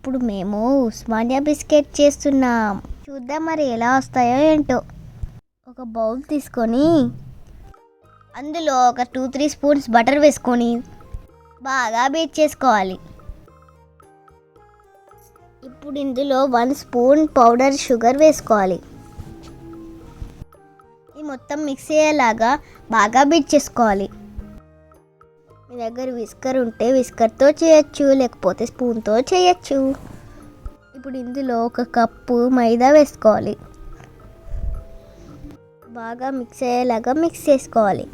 ఇప్పుడు మేము ఉస్మానియా బిస్కెట్ చేస్తున్నాం. చూద్దాం మరి ఎలా వస్తాయో ఏంటో. ఒక బౌల్ తీసుకొని అందులో ఒక 2-3 స్పూన్స్ బటర్ వేసుకొని బాగా బీట్ చేసుకోవాలి. ఇప్పుడు ఇందులో 1 స్పూన్ పౌడర్ షుగర్ వేసుకోవాలి. ఇది మొత్తం మిక్స్ అయ్యేలాగా బాగా బీట్ చేసుకోవాలి. మీ దగ్గర విస్కర్ ఉంటే విస్కర్తో చేయొచ్చు, లేకపోతే స్పూన్తో చేయొచ్చు. ఇప్పుడు ఇందులో 1 కప్పు మైదా వేసుకోవాలి. బాగా మిక్స్ అయ్యేలాగా మిక్స్ చేసుకోవాలి.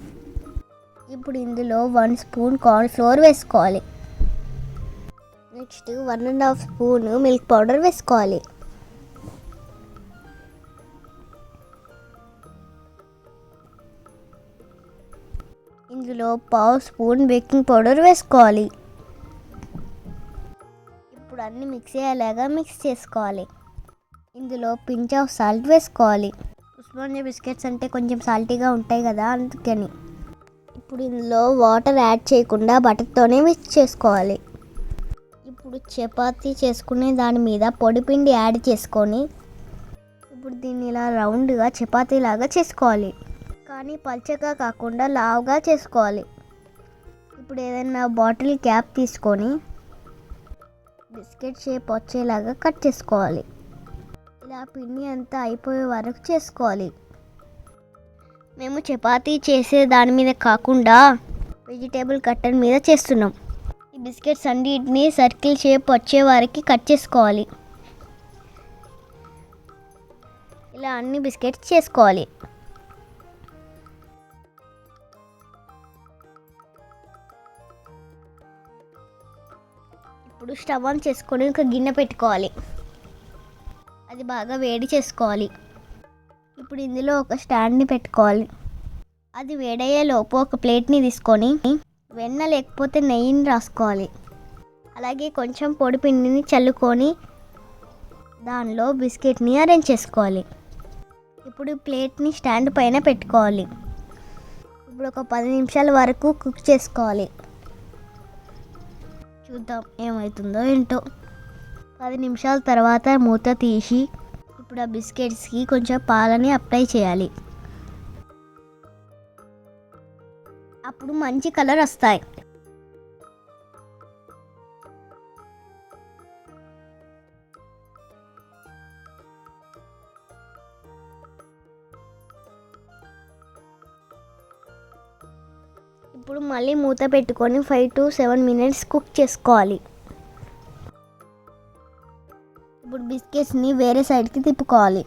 ఇప్పుడు ఇందులో 1 స్పూన్ కార్న్ ఫ్లోర్ వేసుకోవాలి. నెక్స్ట్ 1.5 స్పూన్ మిల్క్ పౌడర్ వేసుకోవాలి. ఇందులో 1/2 స్పూన్ బేకింగ్ పౌడర్ వేసుకోవాలి. ఇప్పుడు అన్ని మిక్స్ అయ్యేలాగా మిక్స్ చేసుకోవాలి. ఇందులో పించ్ ఆఫ్ సాల్ట్ వేసుకోవాలి. ఉస్మానియా బిస్కెట్స్ అంటే కొంచెం సాల్టీగా ఉంటాయి కదా, అందుకని. ఇప్పుడు ఇందులో వాటర్ యాడ్ చేయకుండా బటర్తోనే మిక్స్ చేసుకోవాలి. ఇప్పుడు చపాతీ చేసుకునే దాని మీద పొడిపిండి యాడ్ చేసుకొని ఇప్పుడు దీన్ని ఇలా రౌండ్గా చపాతీలాగా చేసుకోవాలి. కానీ పల్చగా కాకుండా లావుగా చేసుకోవాలి. ఇప్పుడు ఏదైనా బాటిల్ క్యాప్ తీసుకొని బిస్కెట్ షేప్ వచ్చేలాగా కట్ చేసుకోవాలి. ఇలా పిండి అంతా అయిపోయే వరకు చేసుకోవాలి. మేము చపాతీ చేసే దాని మీద కాకుండా వెజిటేబుల్ కట్టర్ మీద చేస్తున్నాం. ఈ బిస్కెట్స్ అన్నిటిని సర్కిల్ షేప్ వచ్చే వరకు కట్ చేసుకోవాలి. ఇలా అన్ని బిస్కెట్స్ చేసుకోవాలి. ఇప్పుడు స్టవ్ ఆన్ చేసుకొని ఒక గిన్నె పెట్టుకోవాలి. అది బాగా వేడి చేసుకోవాలి. ఇప్పుడు ఇందులో ఒక స్టాండ్ని పెట్టుకోవాలి. అది వేడయ్యేలోపు ఒక ప్లేట్ని తీసుకొని వెన్న లేకపోతే నెయ్యిని రాసుకోవాలి. అలాగే కొంచెం పొడి పిండిని చల్లుకొని దానిలో బిస్కెట్ని అరేంజ్ చేసుకోవాలి. ఇప్పుడు ప్లేట్ని స్టాండ్ పైన పెట్టుకోవాలి. ఇప్పుడు ఒక 10 నిమిషాల వరకు కుక్ చేసుకోవాలి. చూద్దాం ఏమవుతుందో ఏంటో. 10 నిమిషాల తర్వాత మూత తీసి ఇప్పుడు ఆ బిస్కెట్స్కి కొంచెం పాలని అప్లై చేయాలి. అప్పుడు మంచి కలర్ వస్తాయి. ఇప్పుడు మళ్ళీ మూత పెట్టుకొని 5 to 7 మినిట్స్ కుక్ చేసుకోవాలి. ఇప్పుడు బిస్కెట్స్ని వేరే సైడ్కి తిప్పుకోవాలి.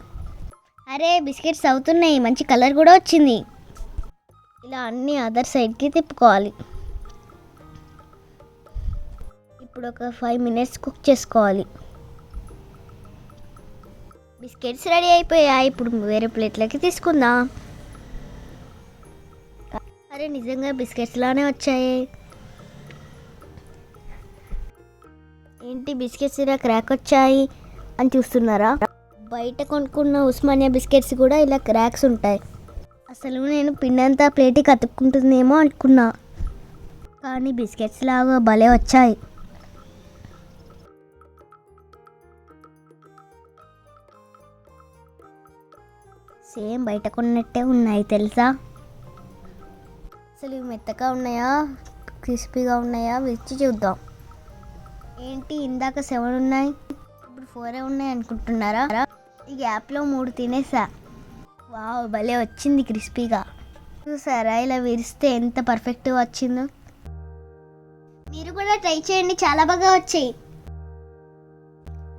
అరే బిస్కెట్స్ అవుతున్నాయి, మంచి కలర్ కూడా వచ్చింది. ఇలా అన్ని అదర్ సైడ్కి తిప్పుకోవాలి. ఇప్పుడు ఒక 5 మినిట్స్ కుక్ చేసుకోవాలి. బిస్కెట్స్ రెడీ అయిపోయాయి. ఇప్పుడు వేరే ప్లేట్లోకి తీసుకుందాం. అరే నిజంగా బిస్కెట్స్ లానే వచ్చాయి. ఏంటి బిస్కెట్స్ ఇలా క్రాక్ వచ్చాయి అని చూస్తున్నారా? బయట కొనుక్కున్న ఉస్మానియా బిస్కెట్స్ కూడా ఇలా క్రాక్స్ ఉంటాయి. అసలు నేను పిండంతా ప్లేట్కి అతుక్కుంటుందేమో అనుకున్నా, కానీ బిస్కెట్స్ లాగా భలే వచ్చాయి. సేమ్ బయట కొన్నట్టే ఉన్నాయి తెలుసా. అసలు ఇవి మెత్తగా ఉన్నాయా, క్రిస్పీగా ఉన్నాయా విచ్చి చూద్దాం. ఏంటి ఇందాక 7 ఉన్నాయి, ఇప్పుడు 4 ఉన్నాయి అనుకుంటున్నారా? ఈ గ్యాప్లో 3 తినేసా. వావ్ భలే వచ్చింది క్రిస్పీగా. చూసారా ఇలా విరిస్తే ఎంత పర్ఫెక్ట్గా వచ్చిందో. మీరు కూడా ట్రై చేయండి, చాలా బాగా వచ్చాయి.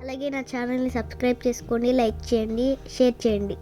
అలాగే నా ఛానల్ని సబ్స్క్రైబ్ చేసుకోండి, లైక్ చేయండి, షేర్ చేయండి.